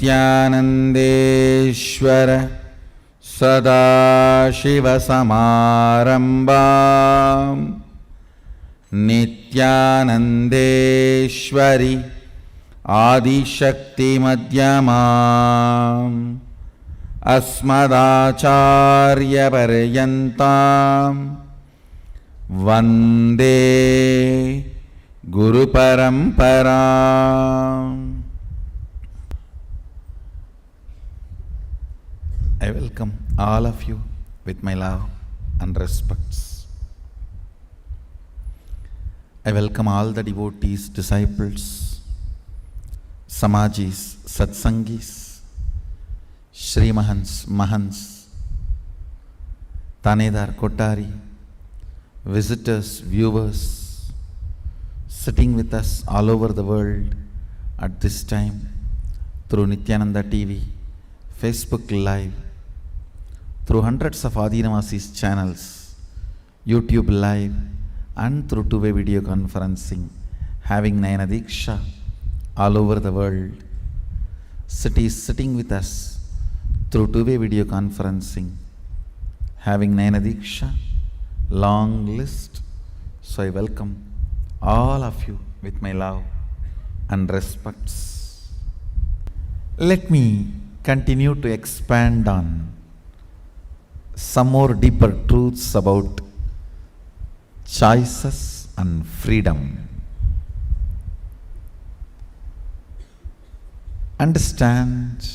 नित्यानन्देश्वर सदाशिवसमारम्भां नित्यानन्देश्वरि आदिशक्तिमध्यमाम् अस्मदाचार्यपर्यन्तां वन्दे गुरुपरम्पराम्. I welcome all of you with my love and respects. I welcome all the devotees, disciples, Samajis, Satsangis, Shri Mahants, Mahants, Tanedar, Kotari, visitors, viewers, sitting with us all over the world at this time through Nityananda TV, Facebook Live, through hundreds of Adinavasis channels, YouTube Live, and through two-way video conferencing, having Nayana Diksha all over the world. Cities sitting with us through two-way video conferencing, having Nayana Diksha, long list. So I welcome all of you with my love and respects. Let me continue to expand on some more deeper truths about choices and freedom. Understand,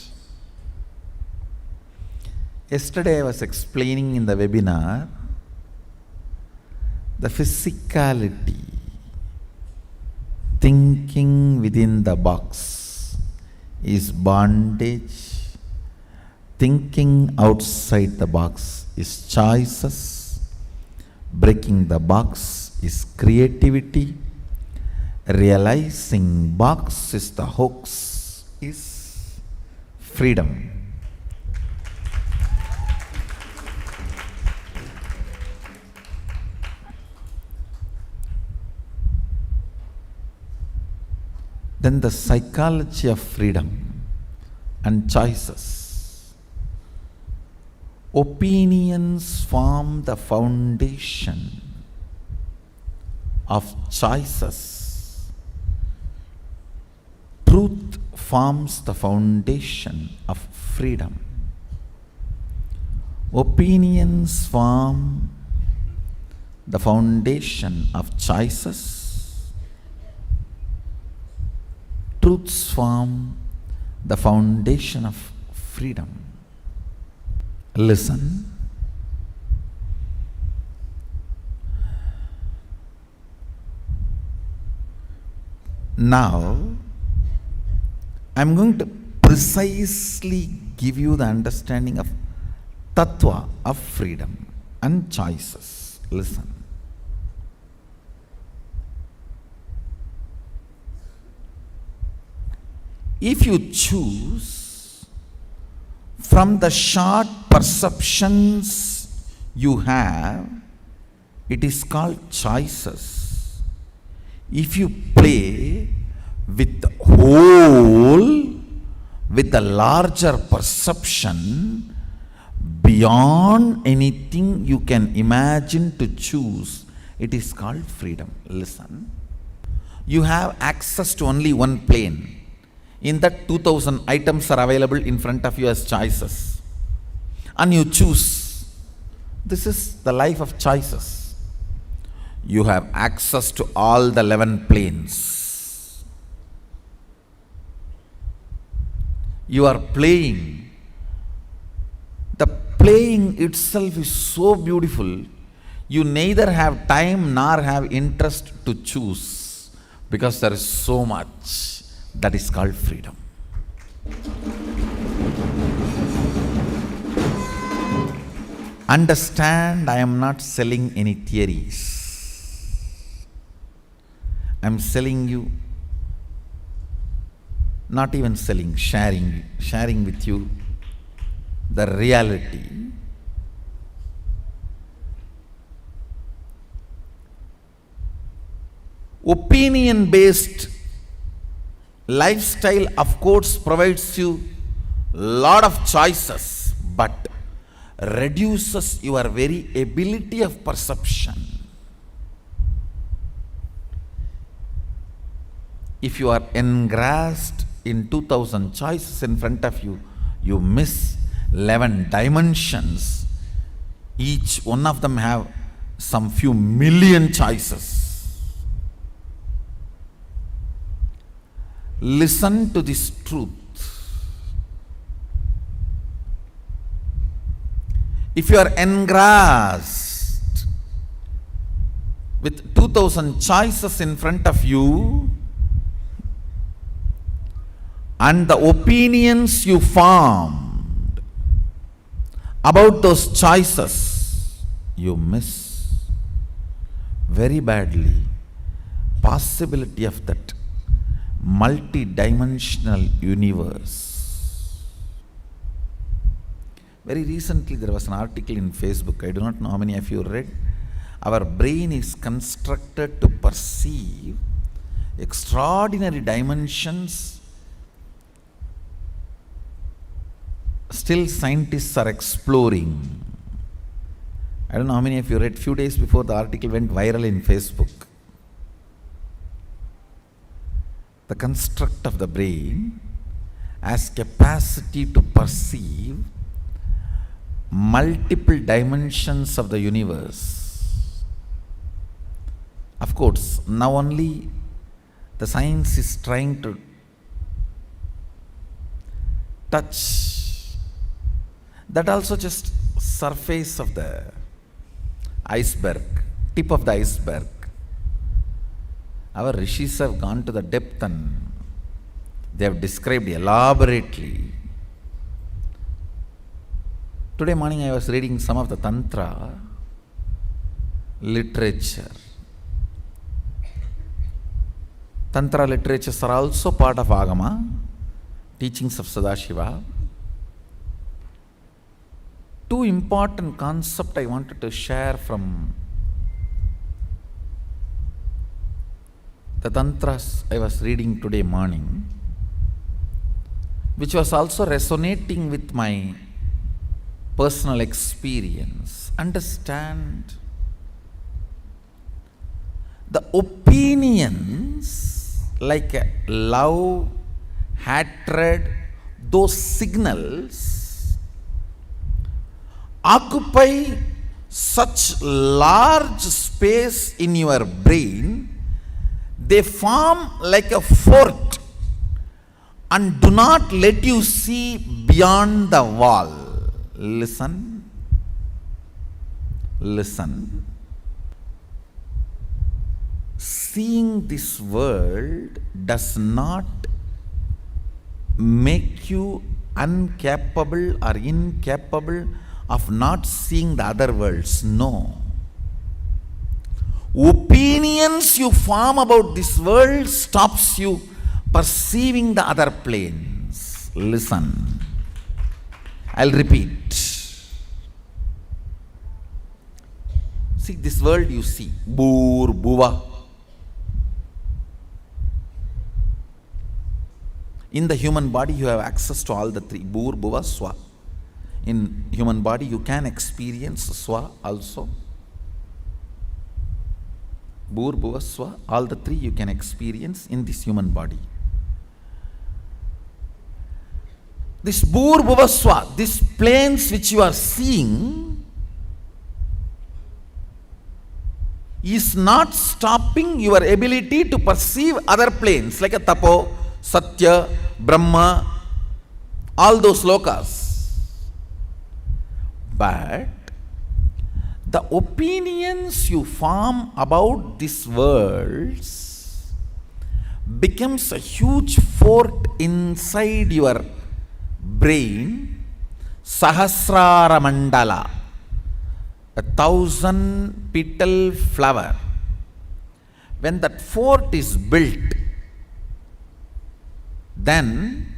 yesterday I was explaining in the webinar the physicality, thinking within the box is bondage, thinking outside the box is choices, breaking the box is creativity, realizing box is the hoax is freedom. Then the psychology of freedom and choices. Opinions form the foundation of choices. Truth forms the foundation of freedom. Opinions form the foundation of choices. Truths form the foundation of freedom. Listen. Now, I am going to precisely give you the understanding of tattva of freedom and choices. Listen. If you choose from the short perceptions you have, it is called choices. If you play with the whole, with the larger perception, beyond anything you can imagine to choose, it is called freedom. Listen. You have access to only one plane. In that 2000 items are available in front of you as choices. And you choose. This is the life of choices. You have access to all the 11 planes. You are playing. The playing itself is so beautiful. You neither have time nor have interest to choose, because there is so much. That is called freedom. Understand, I am not selling any theories. I am selling you, not even selling, sharing with you the reality. Opinion-based lifestyle, of course, provides you lot of choices, but reduces your very ability of perception. If you are engrossed in 2000 choices in front of you, you miss 11 dimensions. Each one of them have some few million choices. Listen to this truth. If you are engrossed with 2000 choices in front of you, and the opinions you formed about those choices, you miss very badly possibility of that multi-dimensional universe. Very recently there was an article in Facebook, I do not know how many of you read. Our brain is constructed to perceive extraordinary dimensions. Still scientists are exploring. I don't know how many of you read, few days before the article went viral in Facebook. The construct of the brain has capacity to perceive multiple dimensions of the universe. Of course, now only the science is trying to touch. That also just surface of the iceberg, tip of the iceberg. Our rishis have gone to the depth and they have described elaborately. Today morning I was reading some of the Tantra literature. Tantra literatures are also part of Agama, teachings of Sadashiva. Two important concepts I wanted to share from the Tantras I was reading today morning, which was also resonating with my personal experience. Understand, the opinions like love, hatred, those signals occupy such large space in your brain, they form like a fort and do not let you see beyond the wall. Listen, listen. Seeing this world does not make you incapable or incapable of not seeing the other worlds. No. Opinions you form about this world stops you perceiving the other planes. Listen. I'll repeat. See, this world you see, Bhur, Bhuva. In the human body you have access to all the three, Bhur, Bhuva, Swa. In human body you can experience Swa also. Bhur, Bhuva, Swa, all the three you can experience in this human body. This Bhur, Bhuva, Swa, these planes which you are seeing is not stopping your ability to perceive other planes like a Tapo, Satya, Brahma, all those lokas. But the opinions you form about these worlds becomes a huge fort inside your brain, Sahasrara Mandala, 1,000 petal flower. When that fort is built, then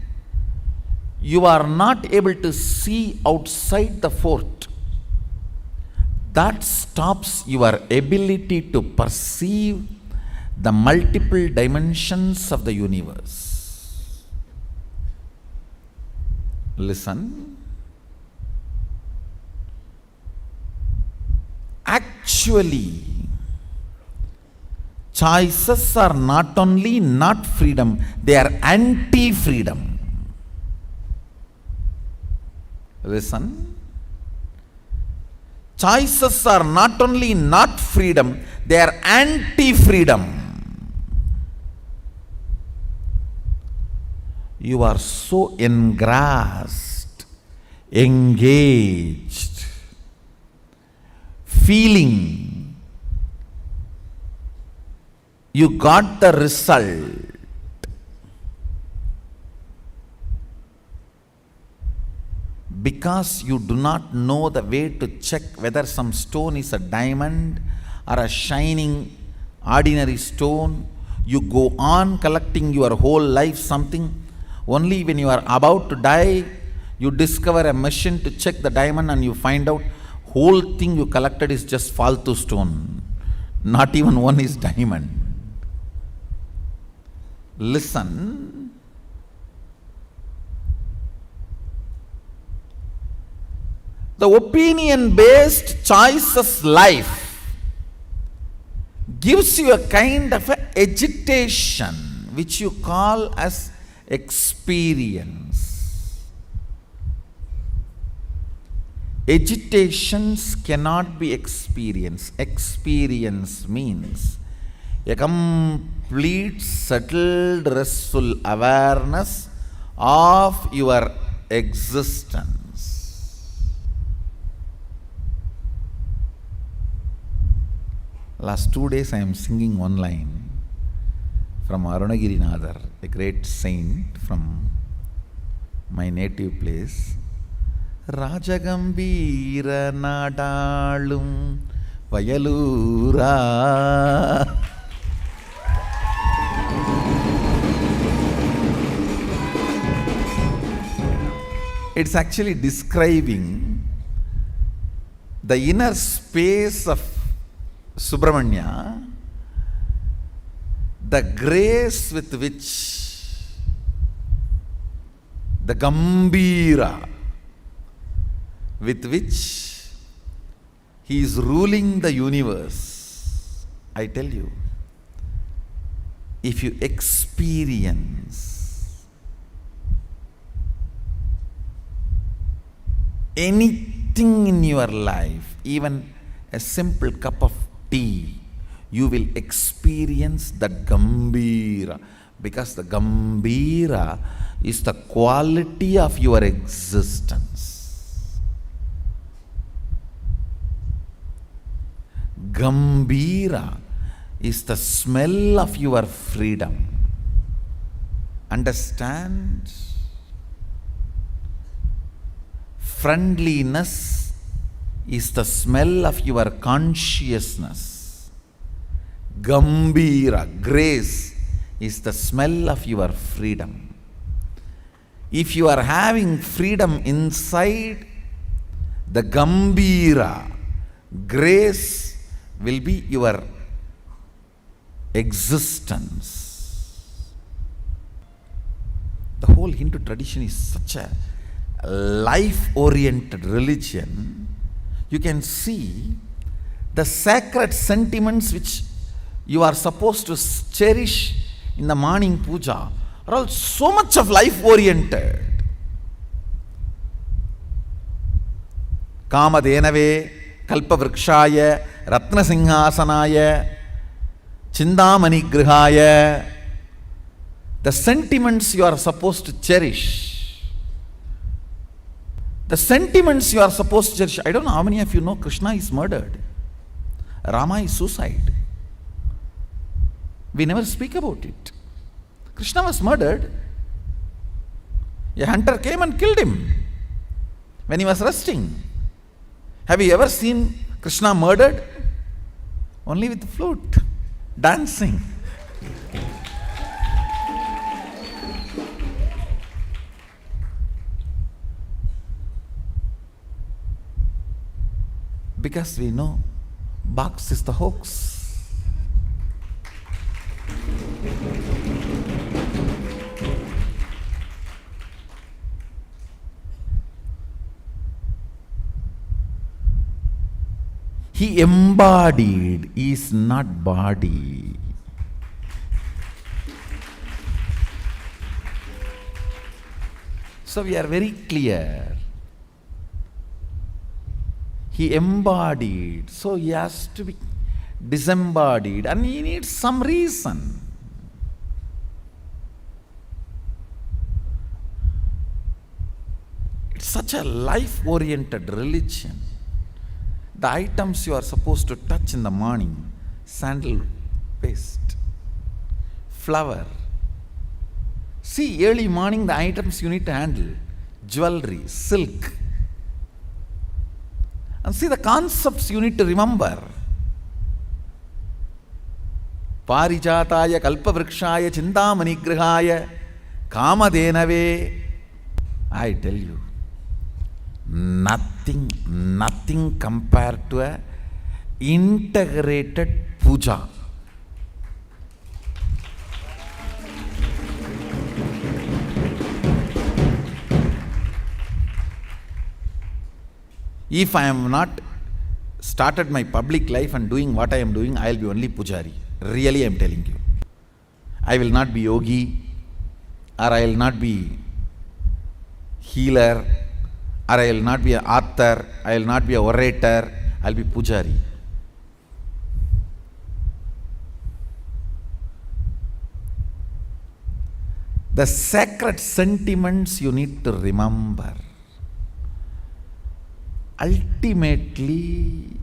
you are not able to see outside the fort. That stops your ability to perceive the multiple dimensions of the universe. Listen. Actually, choices are not only not freedom, they are anti-freedom. Listen. Choices are not only not freedom, they are anti-freedom. You are so engrossed, engaged, feeling you got the result. Because you do not know the way to check whether some stone is a diamond or a shining ordinary stone, you go on collecting your whole life something. Only when you are about to die, you discover a machine to check the diamond and you find out whole thing you collected is just faltu stone. Not even one is diamond. Listen. The opinion-based choices life gives you a kind of agitation which you call as experience. Agitations cannot be experienced. Experience means a complete, settled, restful awareness of your existence. Last 2 days I am singing one line from Arunagirinathar, a great saint from my native place. Rajagambira Nadalum Vayalura. It's actually describing the inner space of Subramanya, the grace with which the Gambira with which he is ruling the universe. I tell you, if you experience anything in your life, even a simple cup of tea, you will experience that Gambira, because the Gambira is the quality of your existence. Gambira is the smell of your freedom. Understand? Friendliness is the smell of your consciousness. Gambira, grace, is the smell of your freedom. If you are having freedom inside, the Gambira, grace, will be your existence. The whole Hindu tradition is such a life-oriented religion. You can see the sacred sentiments which you are supposed to cherish in the morning puja are all so much of life-oriented. Kamadhenave, Kalpavrikshaya, Ratnasinghasanaya, Chindamani Grihaya. The sentiments you are supposed to cherish. The sentiments you are supposed to cherish. I don't know how many of you know Krishna is murdered. Rama is suicide. We never speak about it. Krishna was murdered. A hunter came and killed him when he was resting. Have you ever seen Krishna murdered? Only with the flute, dancing. Because we know box is the hoax. He embodied, he is not body. So we are very clear. He embodied, so he has to be disembodied, and he needs some reason. It's such a life-oriented religion. The items you are supposed to touch in the morning: sandal paste, flower. See, early morning the items you need to handle: jewelry, silk. And see the concepts you need to remember. Parijataya kalpavrikshaya chintamanigrihaya kamadhenave. I tell you, nothing compared to a integrated puja. If I am not started my public life and doing what I am doing, I will be only pujari. Really, I am telling you. I will not be yogi, or I will not be healer, or I will not be an author, I will not be an orator, I will be pujari. The sacred sentiments you need to remember. Ultimately,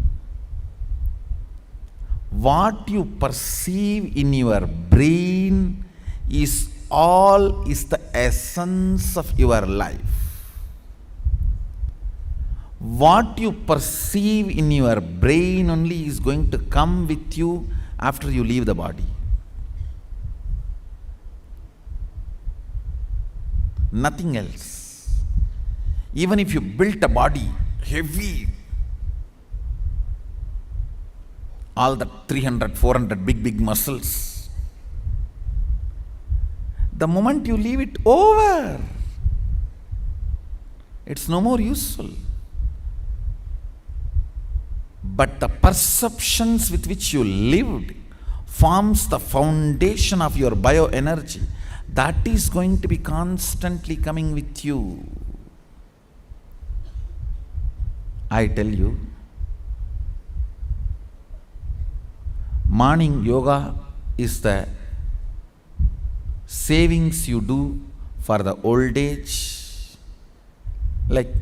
what you perceive in your brain is the essence of your life. What you perceive in your brain only is going to come with you after you leave the body. Nothing else. Even if you built a body heavy, all the 300, 400 big muscles, the moment you leave it over, it's no more useful. But the perceptions with which you lived forms the foundation of your bioenergy. That is going to be constantly coming with you. I tell you, morning yoga is the savings you do for the old age. Like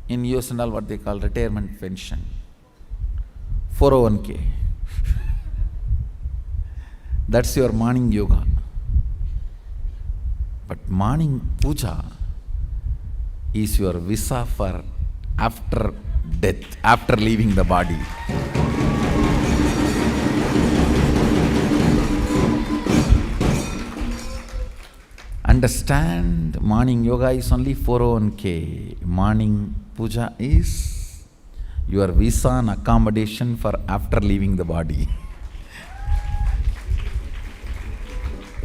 in US and all, what they call retirement pension, 401k. That's your morning yoga. But morning puja is your visa for after death, after leaving the body. Understand, morning yoga is only 401k. Morning puja is your visa and accommodation for after leaving the body.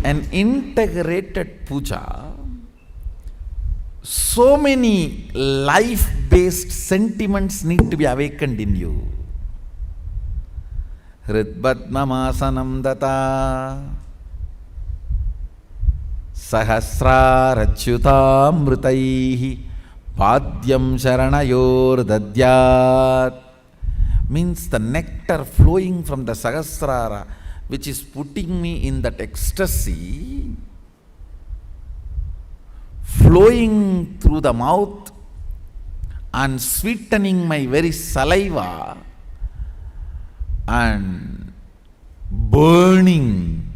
An integrated puja, so many life-based sentiments need to be awakened in you. Hridpadmamasanam data sahasrarachyutamritaihi padyam sharanayor dadyat. Means the nectar flowing from the sahasrara, which is putting me in that ecstasy, flowing through the mouth and sweetening my very saliva and burning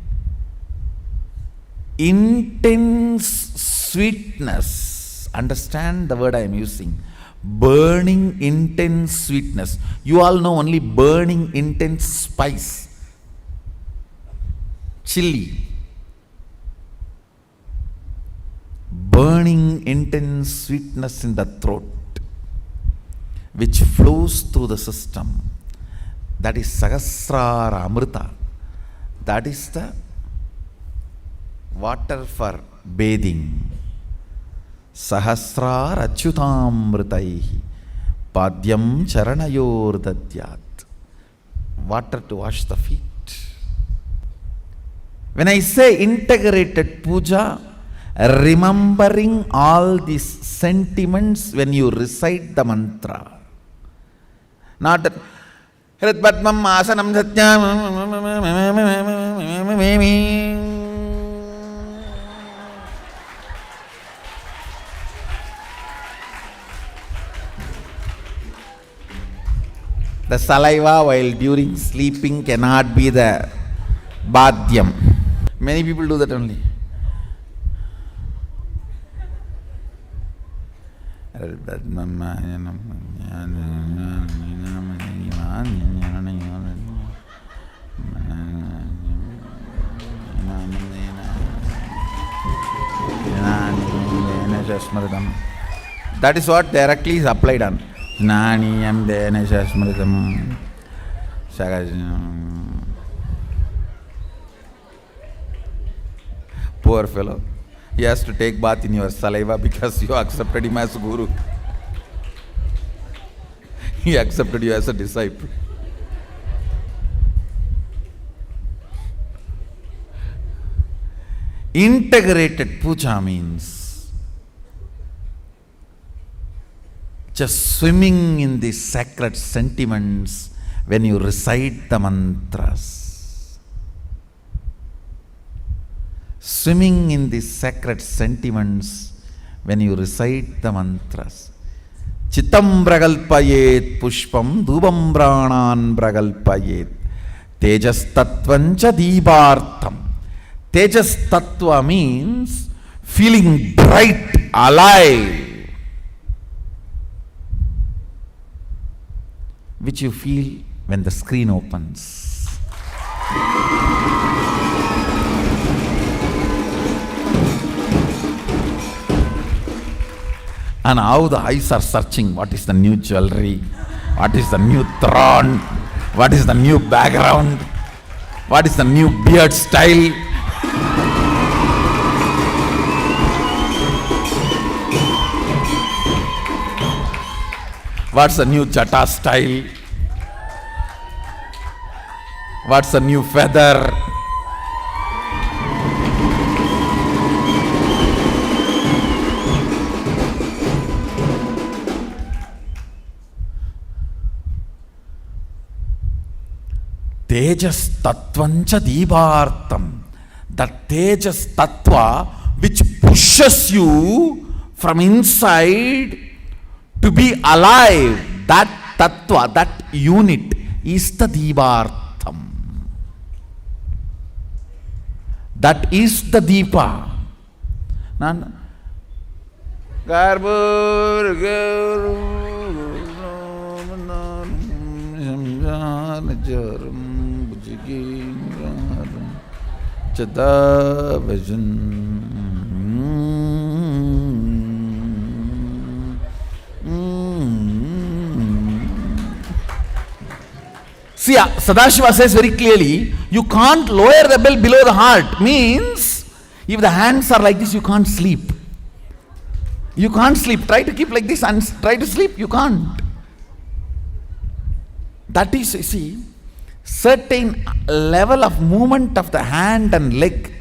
intense sweetness. Understand the word I am using. Burning intense sweetness. You all know only burning intense spice. Chili. Burning intense sweetness in the throat, which flows through the system. That is Sahasrara Amrita. That is the water for bathing. Sahasrar achyutamritaihi padyam charanayor dadyat. Water to wash the feet. When I say integrated puja, remembering all these sentiments when you recite the mantra. Not that Hrit Padmam Asanam Satyam. The saliva while during sleeping cannot be the badhyam. Many people do that only. That is what directly is applied on. Naniyam dena shasmritam sagajam. Poor fellow. He has to take bath in your saliva because you accepted him as guru. He accepted you as a disciple. Integrated puja means just swimming in the sacred sentiments when you recite the mantras. Swimming in the sacred sentiments when you recite the mantras. Chittam bragalpayet pushpam dubam pranan bragalpayet tejas tattvancha deepartham. Tejas tattva means feeling bright, alive, which you feel when the screen opens. And how the eyes are searching, what is the new jewelry, what is the new throne, what is the new background, what is the new beard style. What's the new jata style? What's the new feather? Tejas tattvancha deepartham. That tejas tattva which pushes you from inside to be alive, that tattva, that unit is the deepartham. That is the deepa. See, Sadashiva says very clearly, you can't lower the bell below the heart. Means, if the hands are like this, you can't sleep. You can't sleep. Try to keep like this and try to sleep. You can't. That is, you see, certain level of movement of the hand and leg,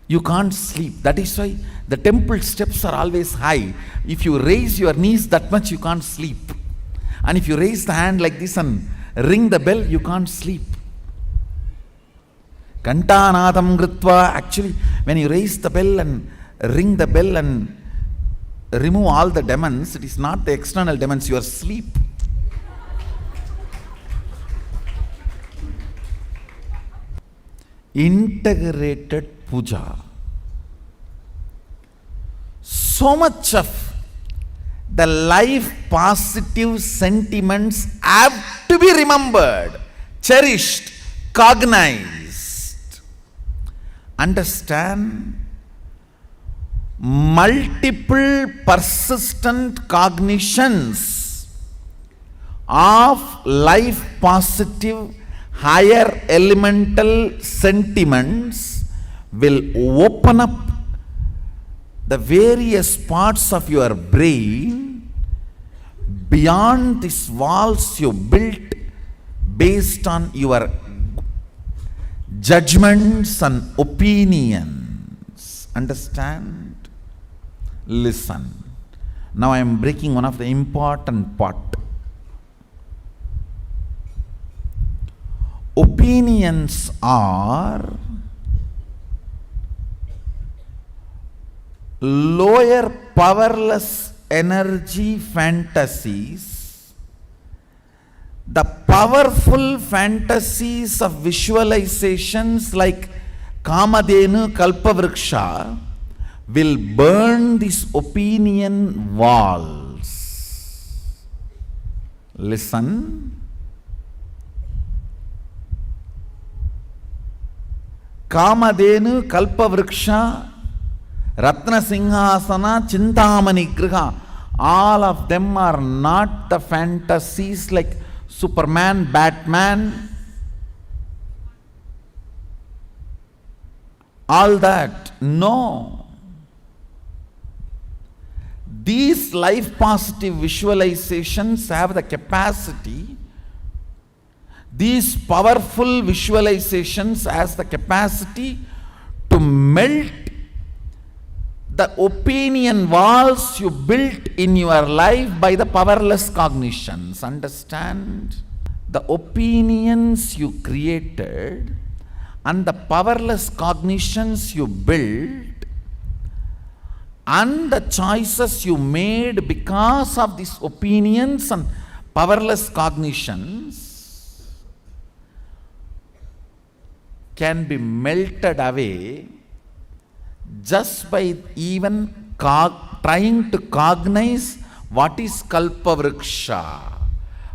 you can't sleep. That is why the temple steps are always high. If you raise your knees that much, you can't sleep. And if you raise the hand like this and ring the bell, you can't sleep. Kantanadam Gritva, actually, when you raise the bell and ring the bell and remove all the demons, it is not the external demons, you are asleep. Integrated puja. So much of the life positive sentiments have to be remembered, cherished, cognized. Understand? Multiple persistent cognitions of life positive higher elemental sentiments will open up the various parts of your brain beyond these walls you built based on your judgments and opinions. Understand? Listen. Now I am breaking one of the important part. Opinions are lower powerless energy fantasies. The powerful fantasies of visualizations like Kamadhenu Kalpavriksha will burn these opinion walls. Listen. Kamadhenu Kalpavriksha, Ratna Singhasana, Chintamani Griha, all of them are not the fantasies like Superman, Batman, all that. No. These life positive visualizations have the capacity, these powerful visualizations has the capacity to melt the opinion walls you built in your life by the powerless cognitions. Understand? The opinions you created and the powerless cognitions you built and the choices you made because of these opinions and powerless cognitions can be melted away just by even trying to cognize what is Kalpavriksha,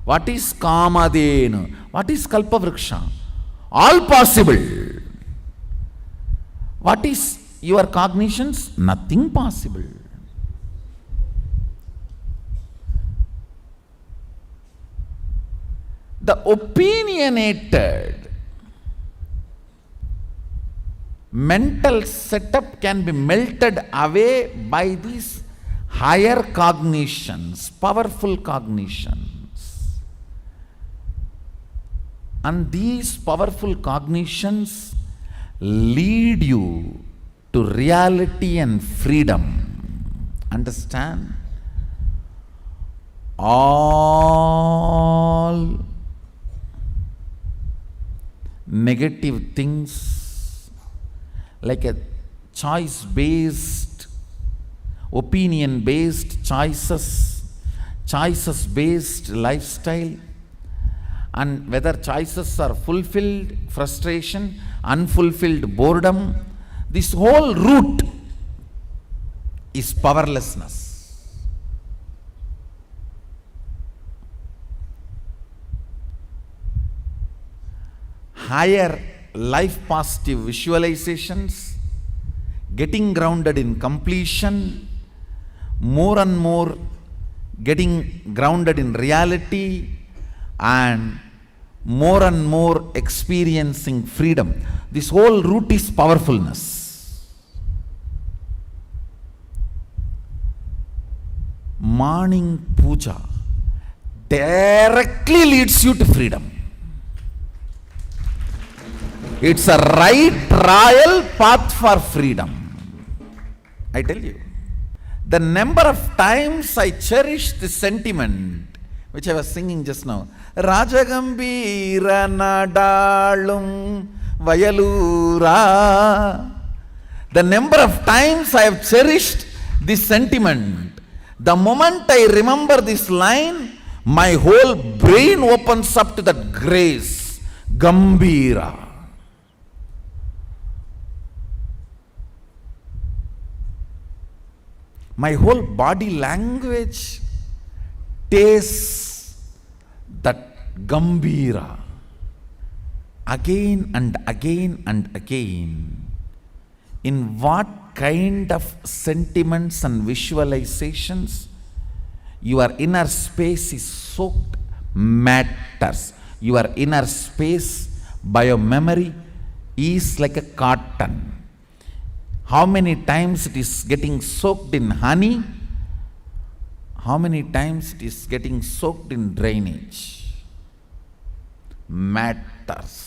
what is Kamadhenu, what is Kalpavriksha. All possible. What is your cognitions? Nothing possible. The opinionated mental setup can be melted away by these higher cognitions, powerful cognitions. And these powerful cognitions lead you to reality and freedom. Understand? All negative things like a choice-based, opinion-based choices-based lifestyle, and whether choices are fulfilled, frustration, unfulfilled boredom, this whole root is powerlessness. Higher life positive visualizations, getting grounded in completion, more and more getting grounded in reality, and more experiencing freedom. This whole root is powerfulness. Morning puja directly leads you to freedom. It's a right royal path for freedom. I tell you. The number of times I cherish this sentiment, which I was singing just now. Rajagambira nadalum vayalura. The number of times I have cherished this sentiment. The moment I remember this line, my whole brain opens up to that grace. Gambira. My whole body language tastes that Gambira again and again and again. In what kind of sentiments and visualizations your inner space is soaked matters. Your inner space, by your memory, is like a cotton. How many times it is getting soaked in honey? How many times it is getting soaked in drainage? Matters.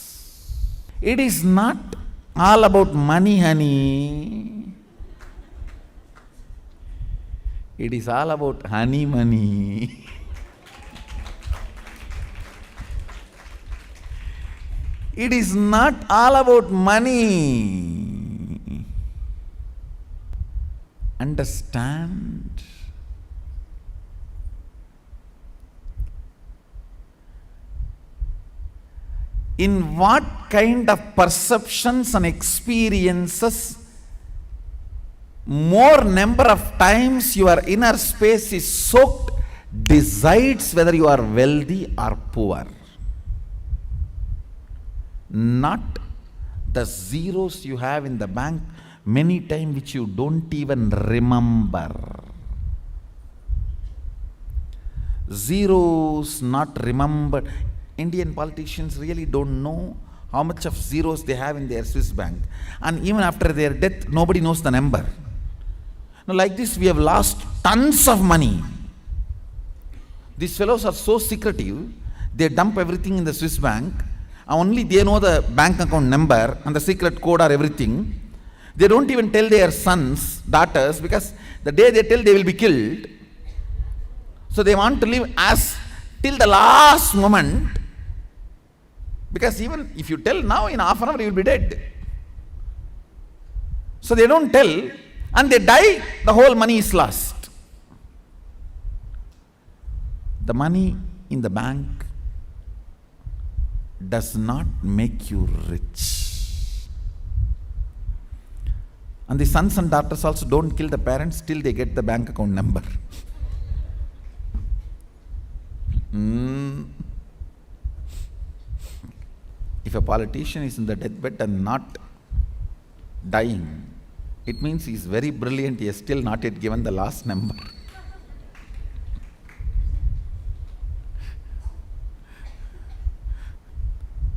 It is not all about money, honey. It is all about honey money. It is not all about money. Understand? In what kind of perceptions and experiences, more number of times your inner space is soaked decides whether you are wealthy or poor. Not the zeros you have in the bank many times which you don't even remember. Zeros not remembered. Indian politicians really don't know how much of zeros they have in their Swiss bank. And even after their death, nobody knows the number. Now, like this, we have lost tons of money. These fellows are so secretive, they dump everything in the Swiss bank. Only they know the bank account number and the secret code or everything. They don't even tell their sons, daughters, because the day they tell, they will be killed. So they want to live as till the last moment. Because even if you tell now, in half an hour you will be dead. So they don't tell, and they die, the whole money is lost. The money in the bank does not make you rich. And the sons and daughters also don't kill the parents till they get the bank account number. If a politician is in the deathbed and not dying, it means he is very brilliant, he has still not yet given the last number.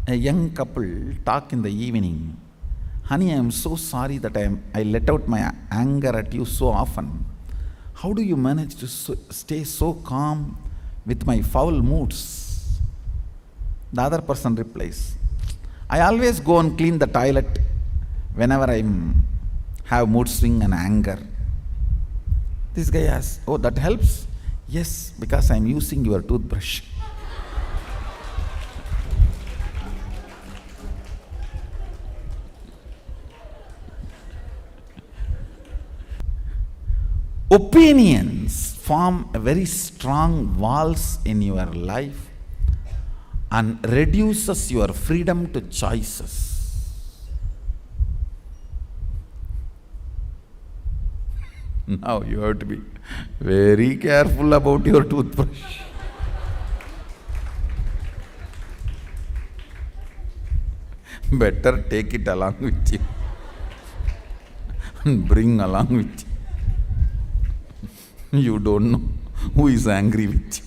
A young couple talk in the evening. Honey, I am so sorry that I let out my anger at you so often. How do you manage to stay so calm with my foul moods? The other person replies, I always go and clean the toilet whenever I have mood swing and anger. This guy asks, oh, that helps? Yes, because I am using your toothbrush. Opinions form a very strong walls in your life and reduces your freedom to choices. Now you have to be very careful about your toothbrush. Better take it along with you and bring along with you. You don't know who is angry with you.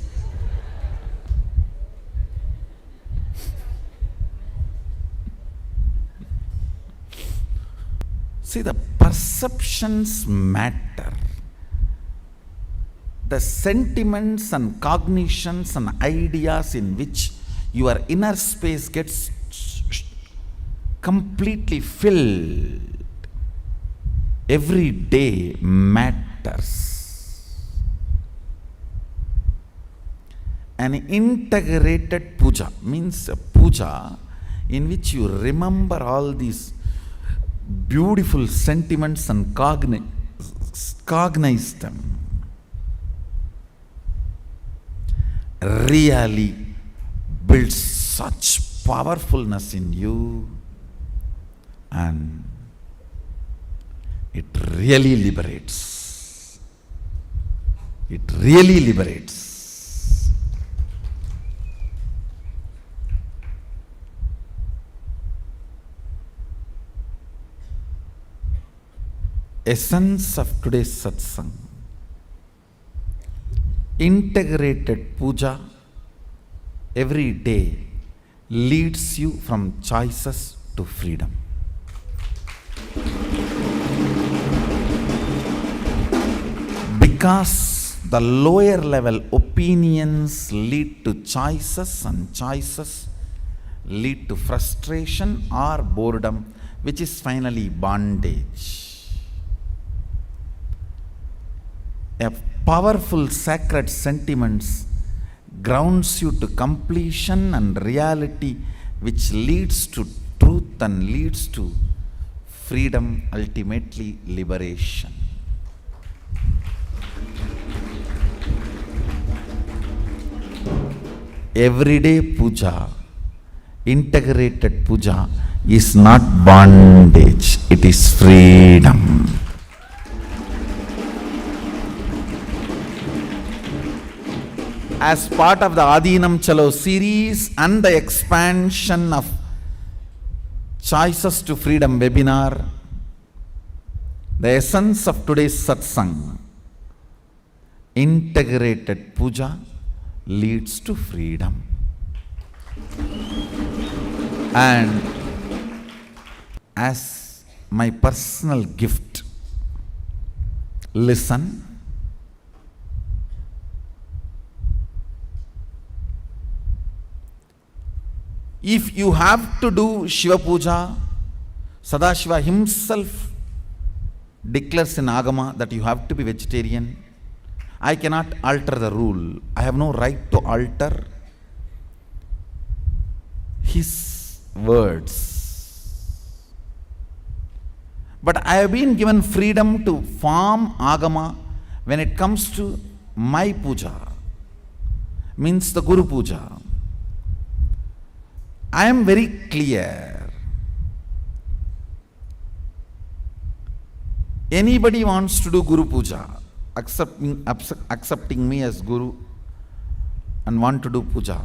See, the perceptions matter. The sentiments and cognitions and ideas in which your inner space gets completely filled every day matters. An integrated puja means a puja in which you remember all these beautiful sentiments and cognize them. Really builds such powerfulness in you, and it really liberates. It really liberates. Essence of today's satsang. Integrated puja every day leads you from choices to freedom. Because the lower level opinions lead to choices, and choices lead to frustration or boredom, which is finally bondage. A powerful sacred sentiments grounds you to completion and reality, which leads to truth and leads to freedom, ultimately liberation. Everyday puja, integrated puja, is not bondage, it is freedom. As part of the Adinam Chalo series and the expansion of Choices to Freedom webinar, the essence of today's satsang, integrated puja leads to freedom. And as my personal gift, listen. If you have to do Shiva Puja, Sadashiva himself declares in Agama that you have to be vegetarian. I cannot alter the rule. I have no right to alter his words. But I have been given freedom to form Agama when it comes to my puja, means the Guru Puja. I am very clear. Anybody wants to do Guru Puja, accepting me as Guru and want to do puja,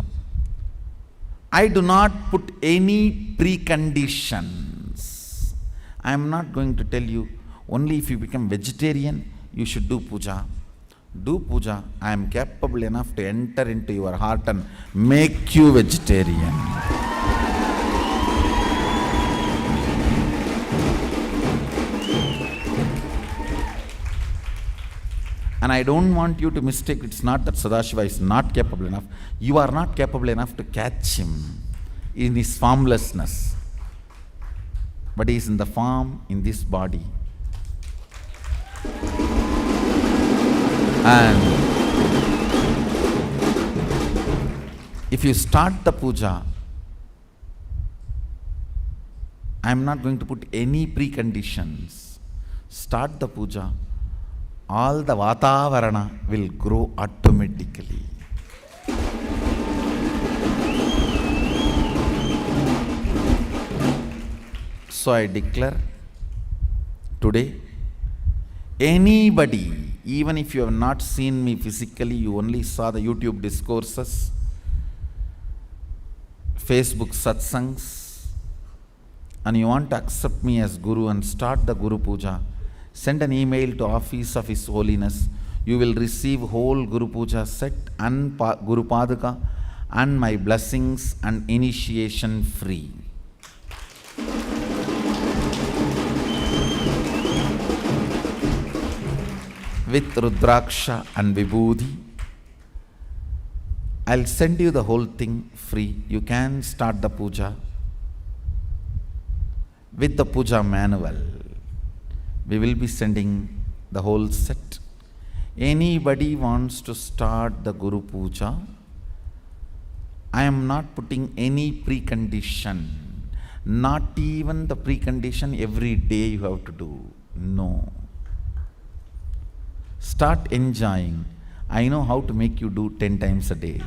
I do not put any preconditions. I am not going to tell you only if you become vegetarian you should do puja. Do puja. I am capable enough to enter into your heart and make you vegetarian. And I don't want you to mistake, it's not that Sadashiva is not capable enough. You are not capable enough to catch him in his formlessness. But he is in the form in this body. And if you start the puja, I am not going to put any preconditions. Start the puja. All the Vatavarana will grow automatically. So I declare today, anybody, even if you have not seen me physically, you only saw the YouTube discourses, Facebook satsangs, and you want to accept me as Guru and start the Guru Puja, send an email to Office of His Holiness. You will receive whole Guru Puja set and Guru Padaka and my blessings and initiation free. With Rudraksha and Vibhuti. I'll send you the whole thing free. You can start the puja with the puja manual. We will be sending the whole set. Anybody wants to start the Guru Puja, I am not putting any precondition. Not even the precondition every day you have to do. No. Start enjoying. I know how to make you do 10 times a day.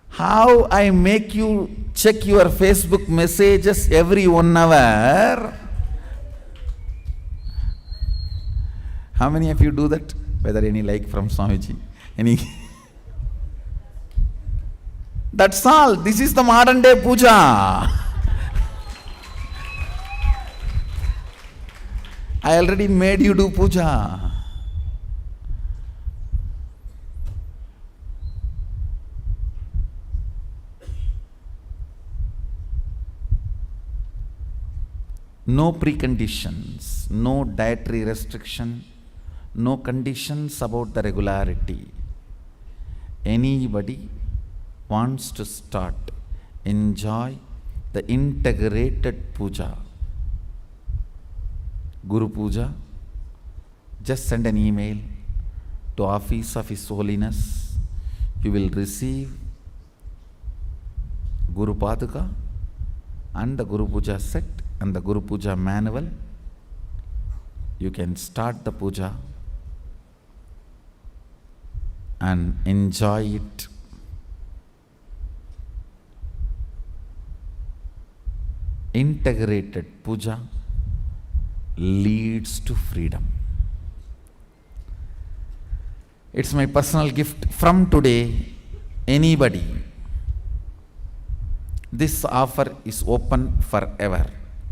How I make you check your Facebook messages every 1 hour. How many of you do that? Whether any like from Swamiji? Any? That's all. This is the modern day puja. I already made you do puja. No preconditions, no dietary restriction, no conditions about the regularity. Anybody wants to start, enjoy the integrated puja. Guru Puja, just send an email to office of His Holiness. You will receive Guru Paduka and the Guru Puja set and the Guru Puja manual. You can start the puja and enjoy it. Integrated puja leads to freedom. It's my personal gift from today. Anybody, this offer is open forever,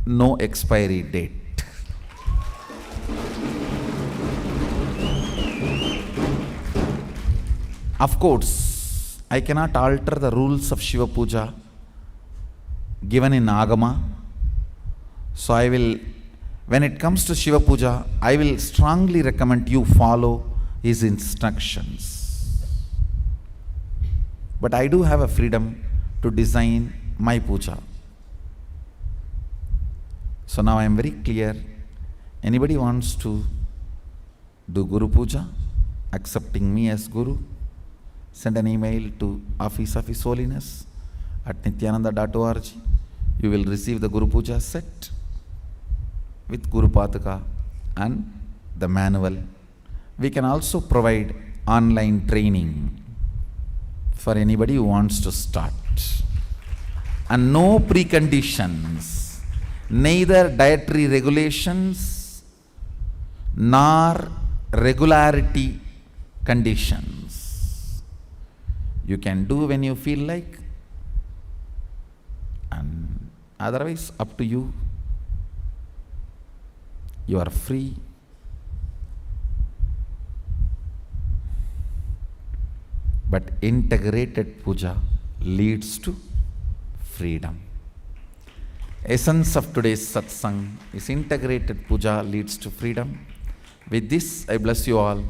no expiry date. Of course, I cannot alter the rules of Shiva Puja given in Agama. So I will, when it comes to Shiva Puja, I will strongly recommend you follow his instructions. But I do have a freedom to design my puja. So now I am very clear. Anybody wants to do Guru Puja, accepting me as Guru, send an email to Office of His Holiness at nityananda.org. You will receive the Guru Puja set with Guru Paduka and the manual. We can also provide online training for anybody who wants to start. And no preconditions, neither dietary regulations nor regularity conditions. You can do when you feel like, and otherwise up to you. You are free. But integrated puja leads to freedom. Essence of today's satsang is integrated puja leads to freedom. With this, I bless you all.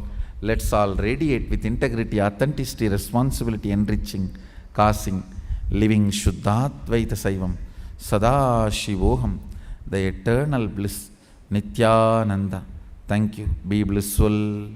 Let's all radiate with integrity, authenticity, responsibility, enriching, causing, living Shuddhadvaita Saivam, Sada Shivoham, the eternal bliss, Nityananda. Thank you. Be blissful.